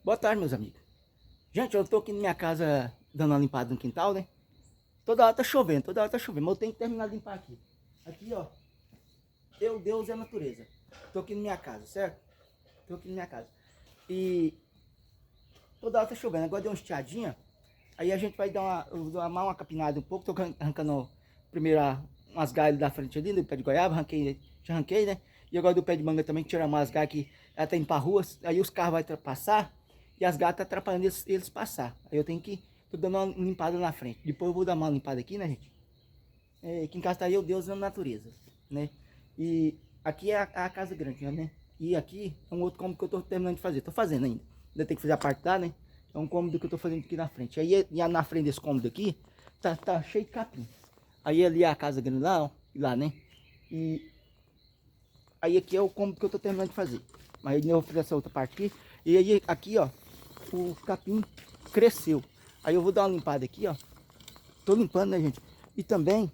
Boa tarde, meus amigos. Gente, eu tô aqui na minha casa dando uma limpada no quintal, né? Toda hora tá chovendo, mas eu tenho que terminar de limpar aqui. Aqui, ó. Eu, Deus e a natureza. Tô aqui na minha casa, certo? Tô aqui na minha casa. E toda hora tá chovendo. Agora deu uma estiadinha. Aí a gente vai dar uma capinada um pouco. Tô arrancando primeiro umas galhas da frente ali, do pé de goiaba. Já arranquei, né? E agora do pé de manga também, tirar umas galhas que ela tá indo pra rua. Aí os carros vão passar e as galhas tá atrapalhando eles passar. Aí eu tenho que... Tô dando uma limpada na frente. Depois eu vou dar uma limpada aqui, né, gente? Aqui em casa tá eu, Deus e a natureza, né? E aqui é a casa grande, né? E aqui é um outro cômodo que eu tô terminando de fazer. Tô fazendo ainda. Ainda tem que fazer a parte da, né? É um cômodo que eu tô fazendo aqui na frente. Aí e na frente desse cômodo aqui, tá cheio de capim. Aí ali é a casa grande lá, ó. Lá, né? E aí aqui é o cômodo que eu tô terminando de fazer. Mas aí eu vou fazer essa outra parte aqui. E aí aqui, ó, o capim cresceu. Aí eu vou dar uma limpada aqui, ó. Tô limpando, né, gente? E também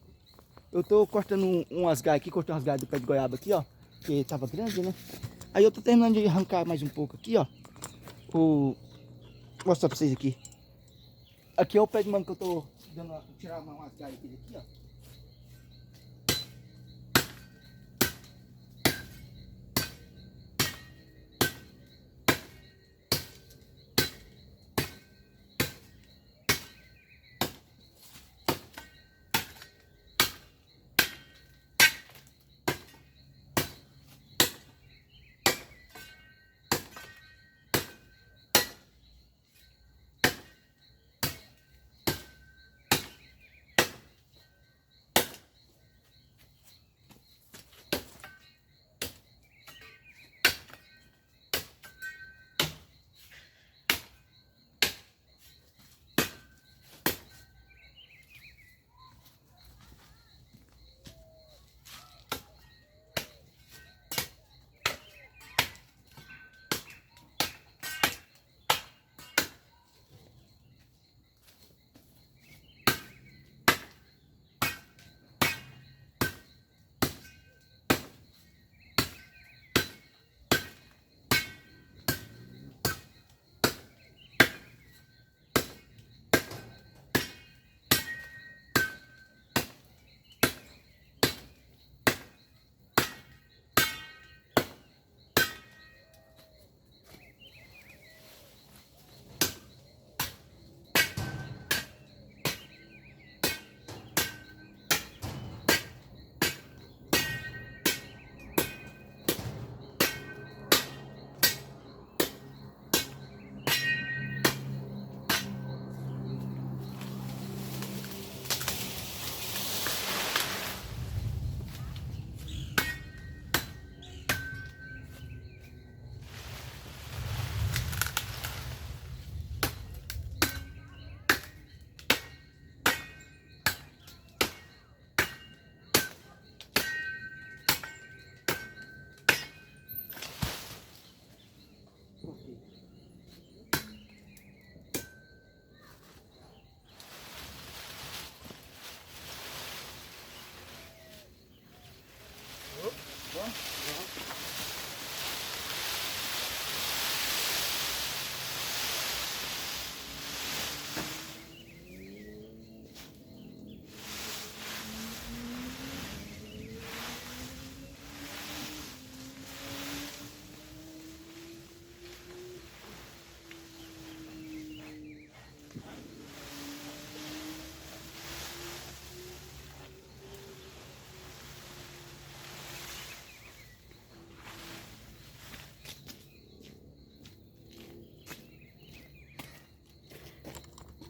eu tô cortando umas galhas aqui, cortei umas galhas do pé de goiaba aqui, ó. Que tava grande, né? Aí eu tô terminando de arrancar mais um pouco aqui, ó. Vou mostrar pra vocês aqui. Aqui é o pé de manga que eu tô dando, tirar umas galhas dele aqui, ó.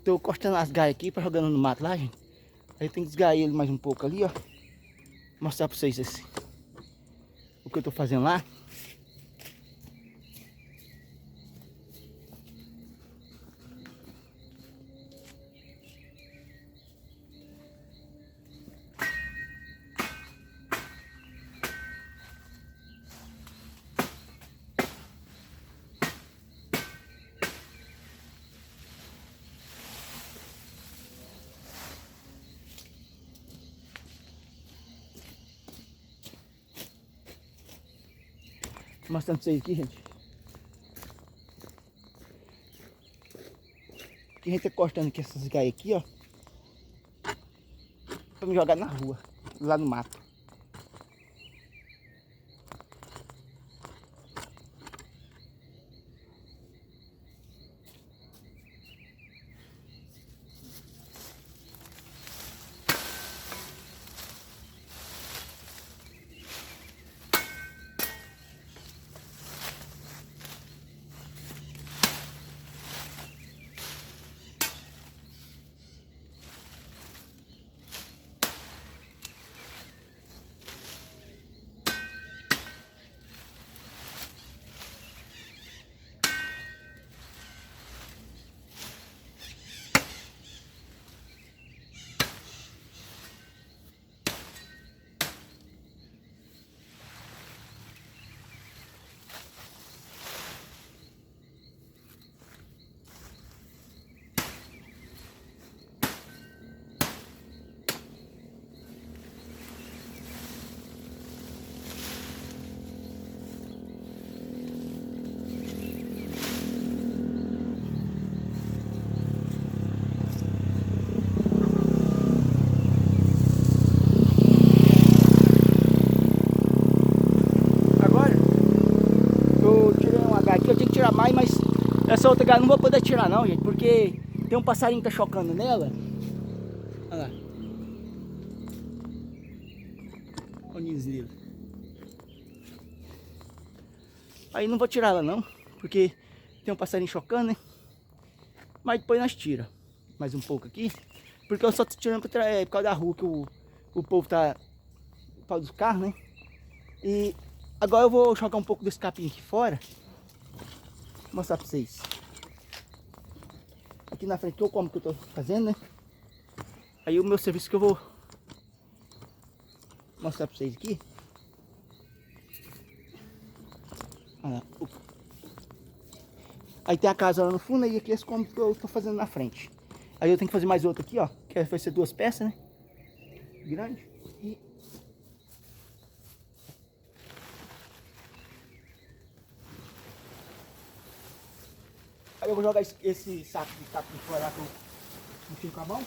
Tô cortando as galhas aqui pra jogando no mato lá, gente. Aí tem que desgair ele mais um pouco ali, ó. Mostrar pra vocês o que eu tô fazendo lá. Mostrando pra vocês aqui, gente. Porque a gente tá cortando aqui essas gaias aqui, ó. Pra me jogar na rua, lá no mato. Aqui eu tenho que tirar mais, mas essa outra gaia não vou poder tirar não, gente, porque tem um passarinho que tá chocando nela. Olha lá. Olha o ninho dele. Aí não vou tirar ela não, porque tem um passarinho chocando, né? Mas depois nós tira mais um pouco aqui, porque eu só tô tirando por causa da rua que o povo tá por causa dos carros, né? E agora eu vou jogar um pouco desse capim aqui fora. Vou mostrar pra vocês. Aqui na frente que eu como que eu tô fazendo, né? Aí o meu serviço que eu vou mostrar pra vocês aqui. Olha lá. Aí tem a casa lá no fundo e aqui esse como que eu tô fazendo na frente. Aí eu tenho que fazer mais outro aqui, ó. Que vai ser 2 peças, né? Grande. E aí eu vou jogar esse saco de capim fora que eu mexi com a mão.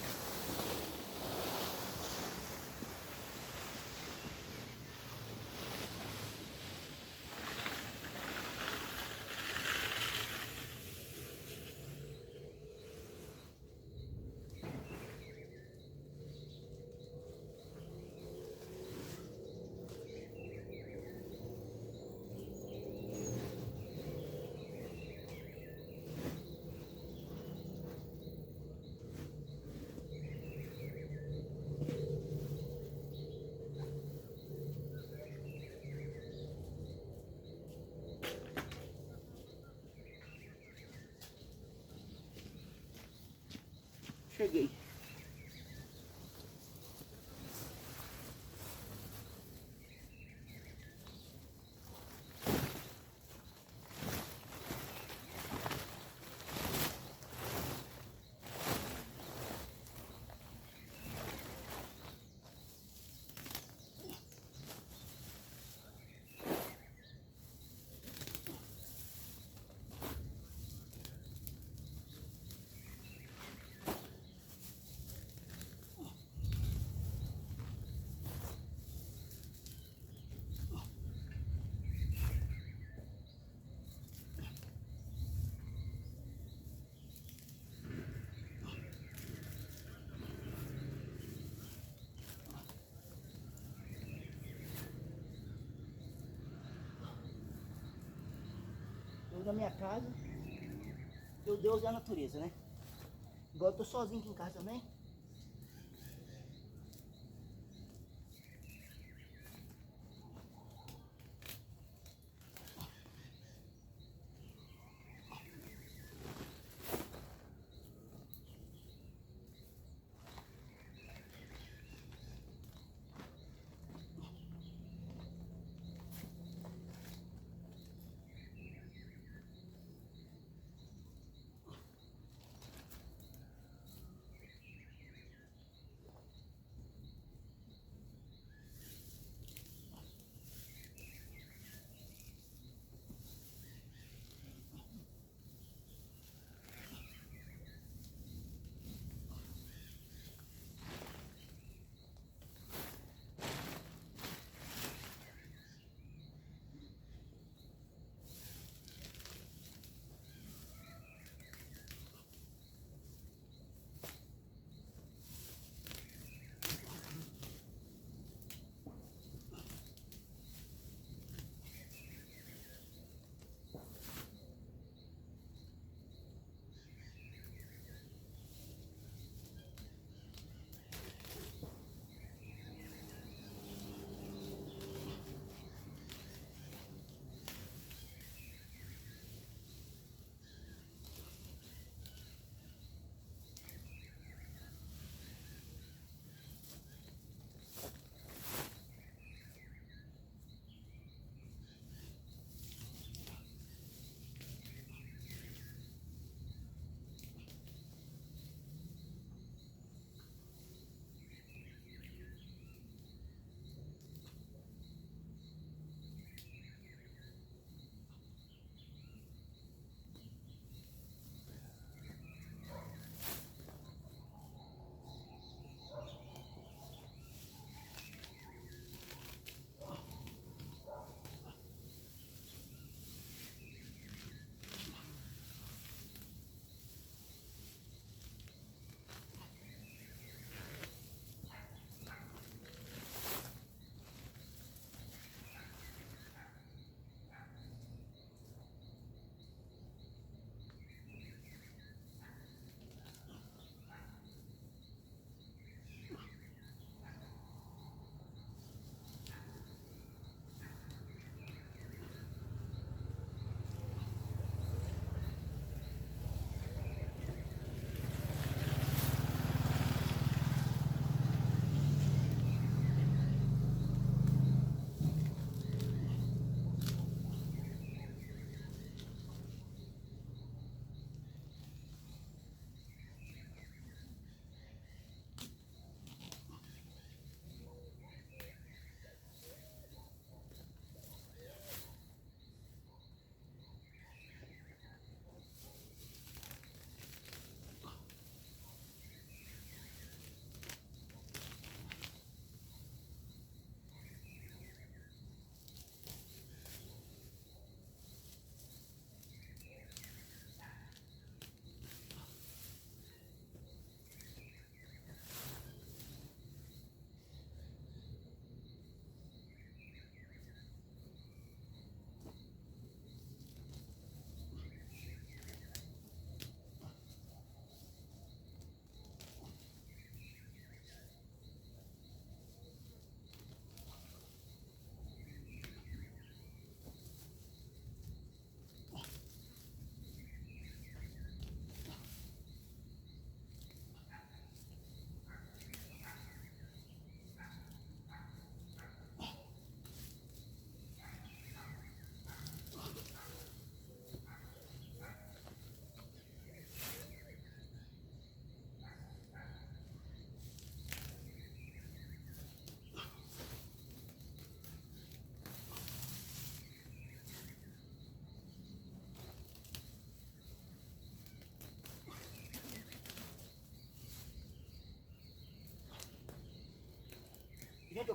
Cheguei. Eu na minha casa, meu Deus é a natureza, né? Igual eu tô sozinho aqui em casa também.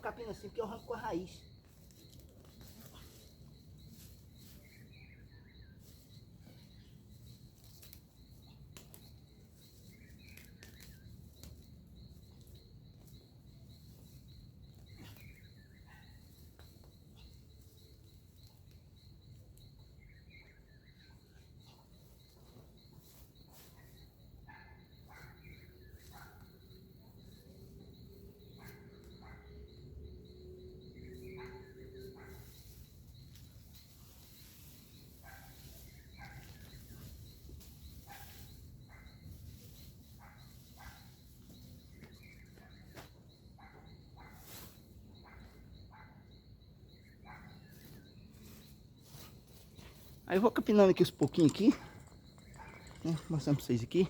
capim assim, porque eu arranco com a raiz. Aí eu vou capinando aqui os pouquinhos aqui, né? Mostrando pra vocês aqui.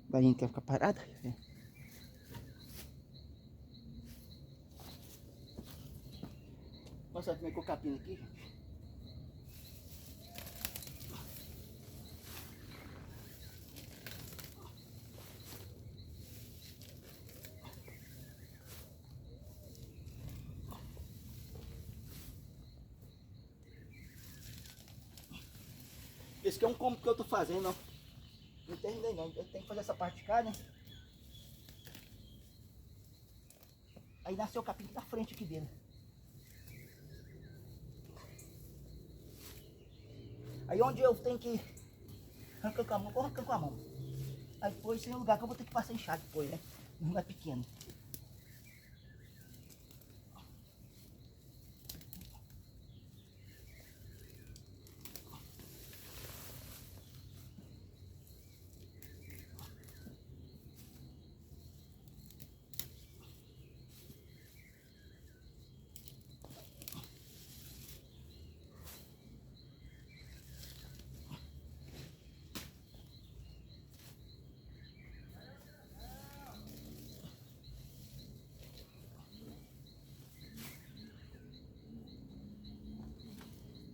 A varinha quer ficar parada. Mostrar como é que eu capino aqui, gente. Esse aqui é um cômodo que eu tô fazendo, ó. Não terminei não, eu tenho que fazer essa parte de cá, né? Aí nasceu o capim da frente aqui dele. Aí onde eu tenho que arrancar com a mão, eu vou arrancando com a mão. Aí depois tem um lugar que eu vou ter que passar enxada depois, né? Um lugar pequeno.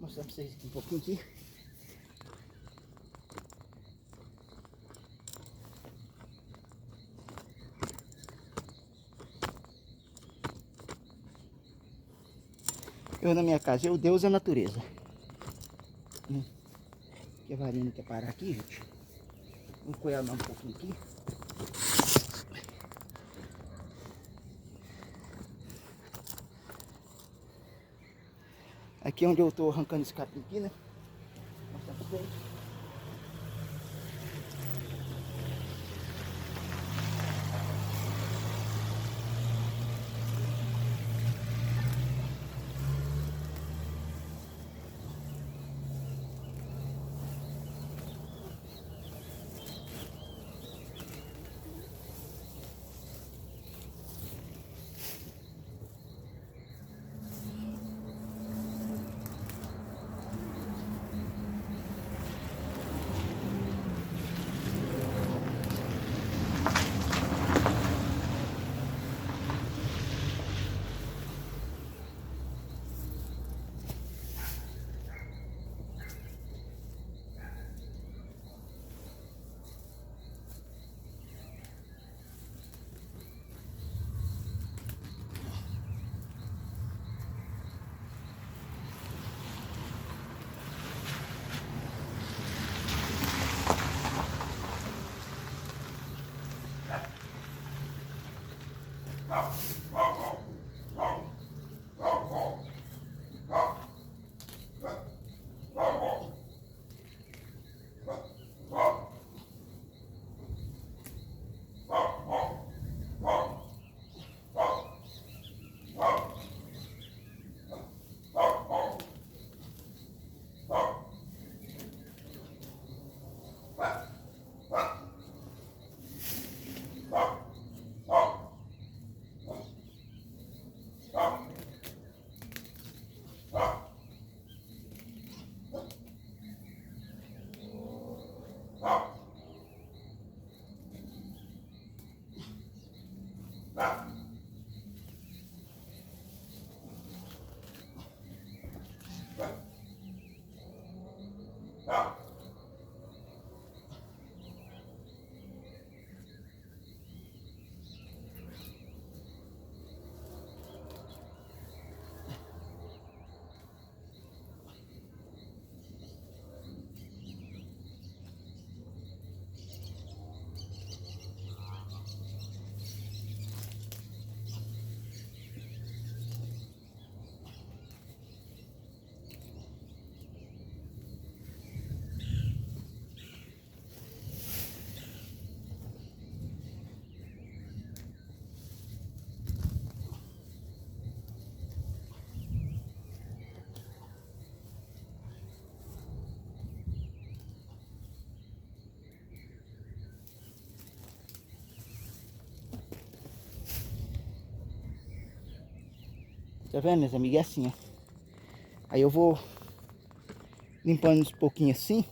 Vou mostrar pra vocês aqui um pouquinho aqui. Eu na minha casa, eu Deus e a natureza. Que a varinha não quer parar aqui, gente. Vamos coelhar um pouquinho aqui. Aqui é onde eu tô arrancando esse capim aqui, né? Vou mostrar pra vocês. Tá vendo, meus amigos? É assim, ó. Aí eu vou limpando uns pouquinhos assim.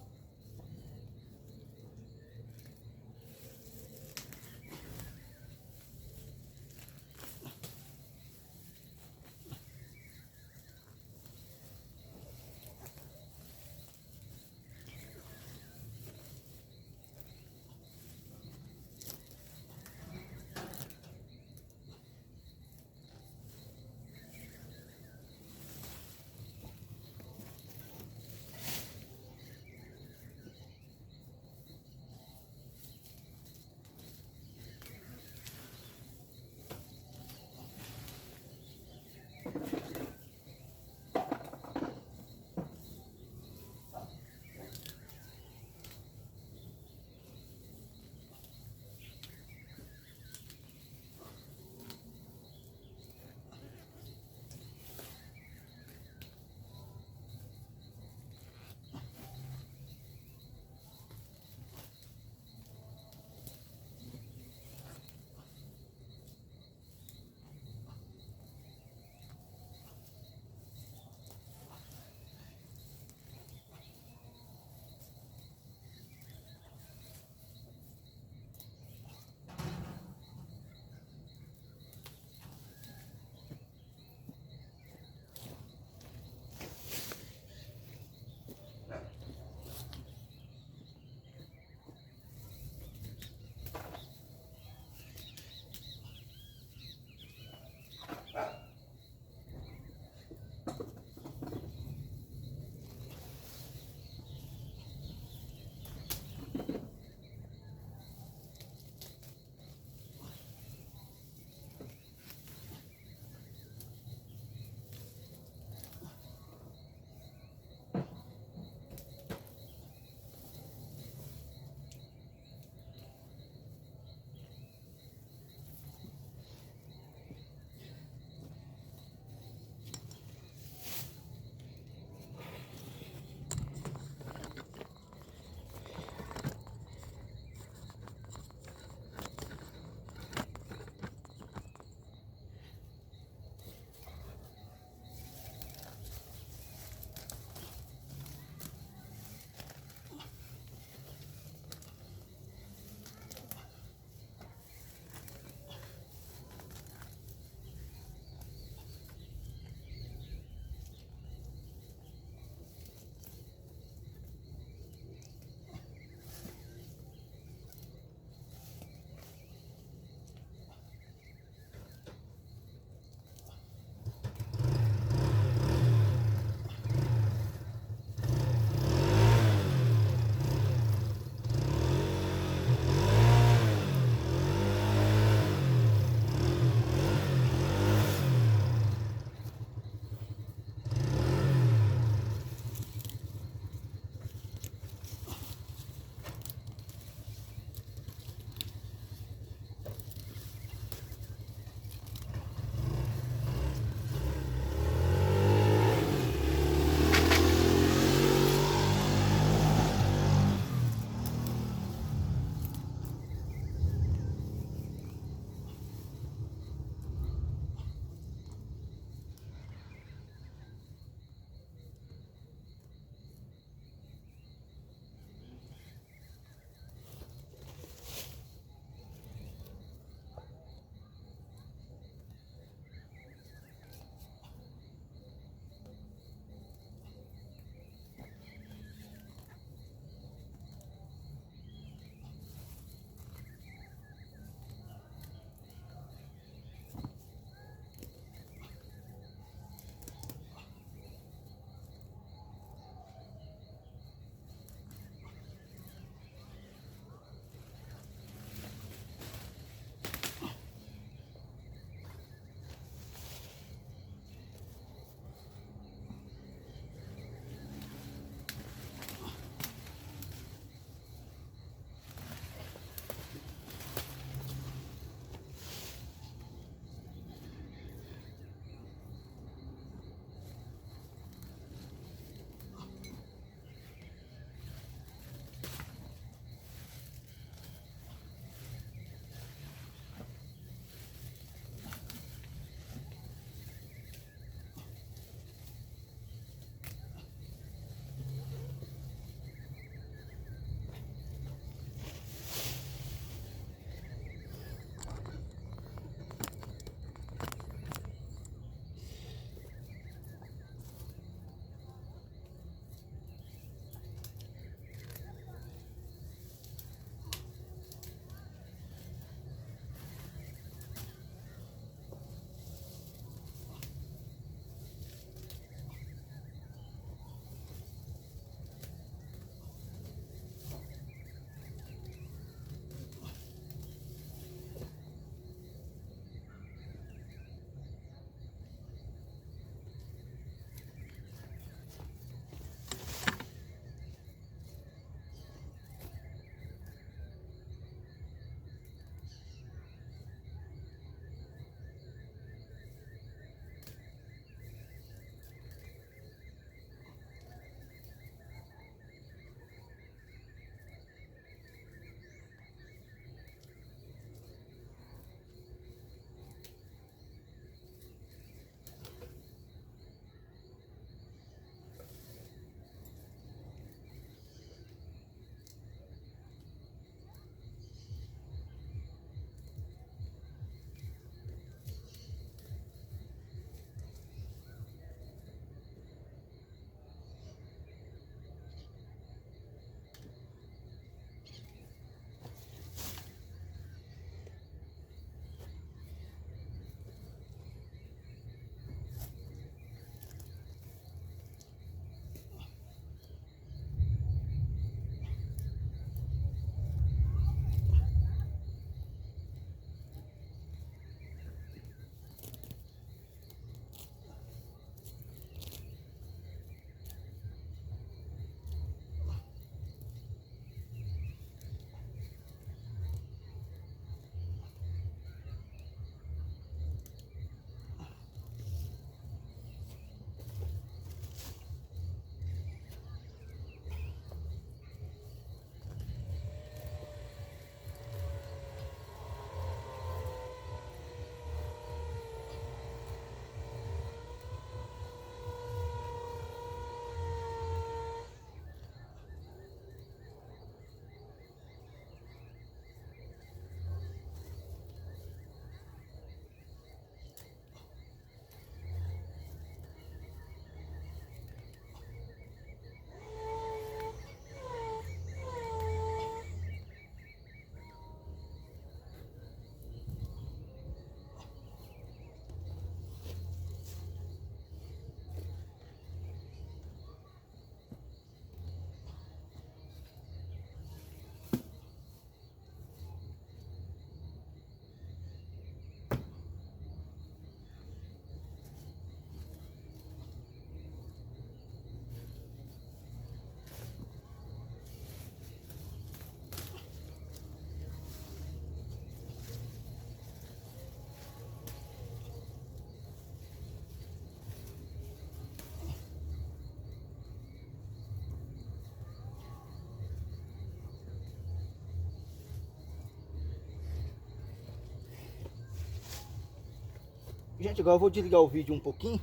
Gente, agora eu vou desligar o vídeo um pouquinho,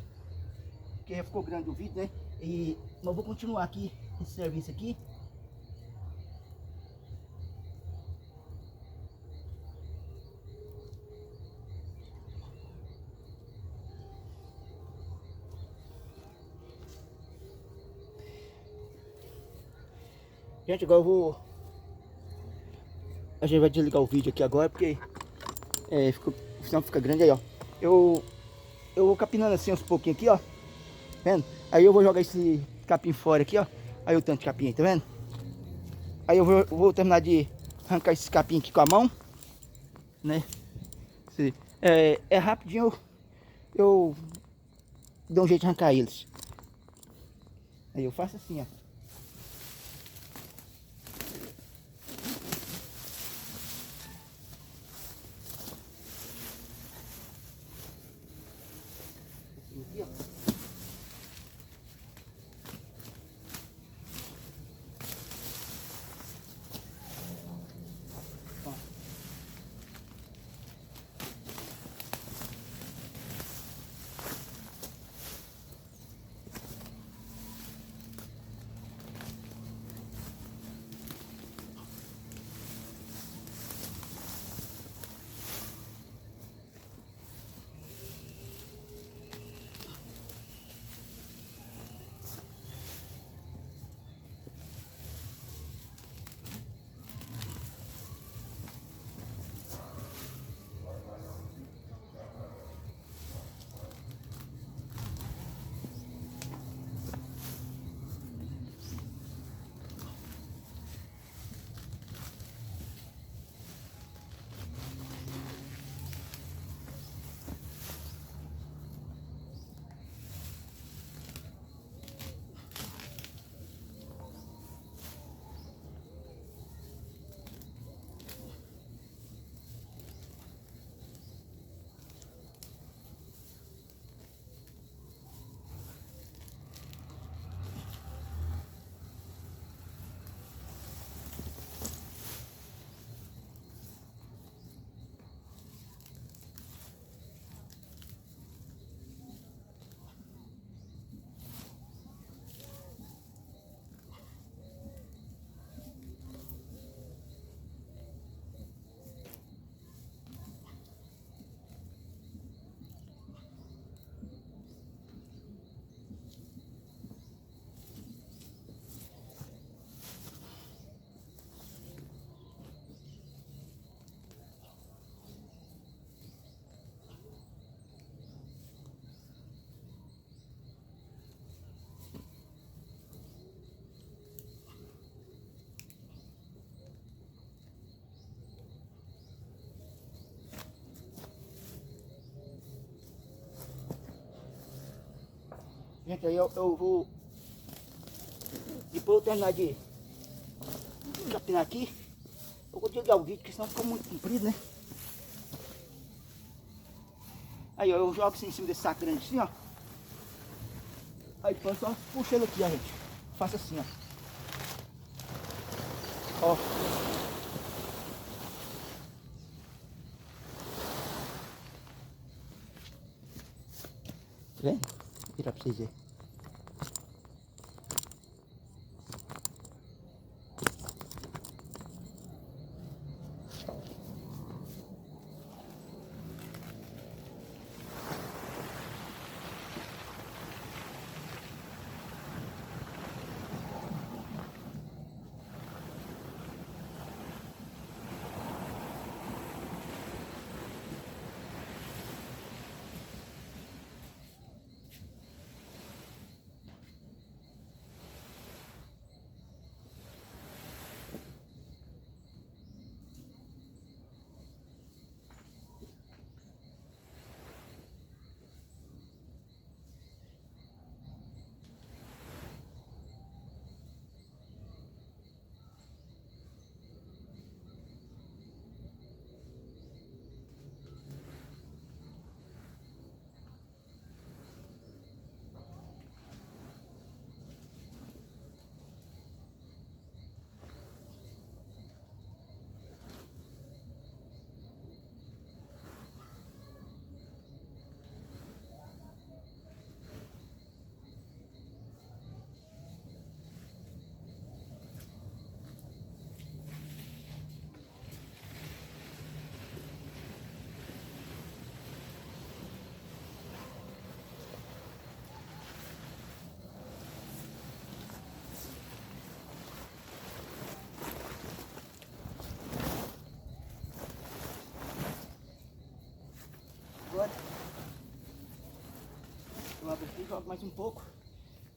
porque já ficou grande o vídeo, né? Mas eu vou continuar aqui esse serviço aqui. Gente, agora eu vou... A gente vai desligar o vídeo aqui agora, porque senão fica grande aí, ó. Eu vou capinando assim aos pouquinhos aqui, ó. Vendo? Aí eu vou jogar esse capim fora aqui, ó. Aí o tanto de capim aí, tá vendo? Aí eu vou terminar de arrancar esse capim aqui com a mão, né? É rapidinho, eu dou um jeito de arrancar eles. Aí eu faço assim, ó. Aqui, ó. Gente, aí eu vou... Depois eu terminar de capinar aqui, eu vou desligar o vídeo, porque senão fica muito comprido, né? Aí, ó, eu jogo assim em cima desse saco grande assim, ó. Aí depois só puxa ele aqui, ó, gente. Faça assim, ó. Ó. Tá vendo? Vou virar pra vocês verem. agora. Eu abro aqui e jogo mais um pouco.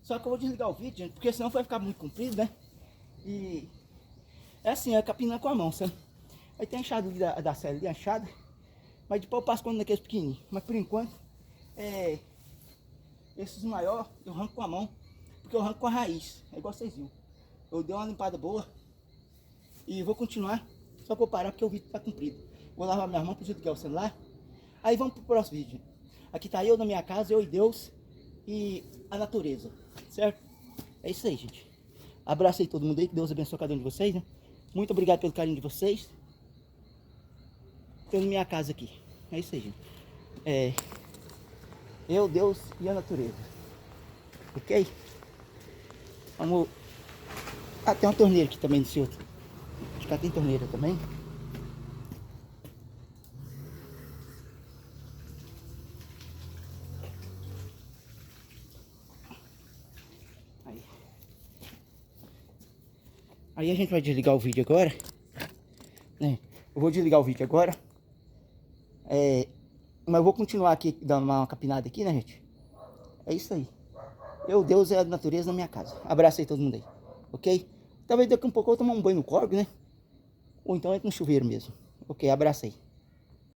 Só que eu vou desligar o vídeo, gente, porque senão vai ficar muito comprido, né? E é assim, é capinando com a mão, sabe? Aí tem a enxada ali da série ali, a enxada. Mas depois eu passo quando naqueles pequenininhos. Mas por enquanto, esses maiores eu arranco com a mão. Porque eu arranco com a raiz. É igual vocês viram. Eu dei uma limpada boa. E vou continuar. Só que vou parar porque o vídeo tá comprido. Vou lavar minhas mãos para desligar o celular. Aí vamos pro próximo vídeo. Aqui tá eu na minha casa, eu e Deus. E a natureza. Certo? É isso aí, gente. Abraço aí todo mundo aí. Que Deus abençoe cada um de vocês, né? Muito obrigado pelo carinho de vocês. Tô na minha casa aqui. É isso aí, gente. Eu, Deus e a natureza. Ok? Vamos. Ah, tem uma torneira aqui também nesse outro. Acho que lá tem torneira também. Aí a gente vai desligar o vídeo agora. Né? Eu vou desligar o vídeo agora. Mas eu vou continuar aqui dando uma capinada aqui, né, gente? É isso aí. Eu, Deus é a natureza na minha casa. Abraço aí todo mundo aí. Ok? Talvez daqui a um pouco eu vou tomar um banho no córrego, né? Ou então entra no chuveiro mesmo. Ok, abraço aí.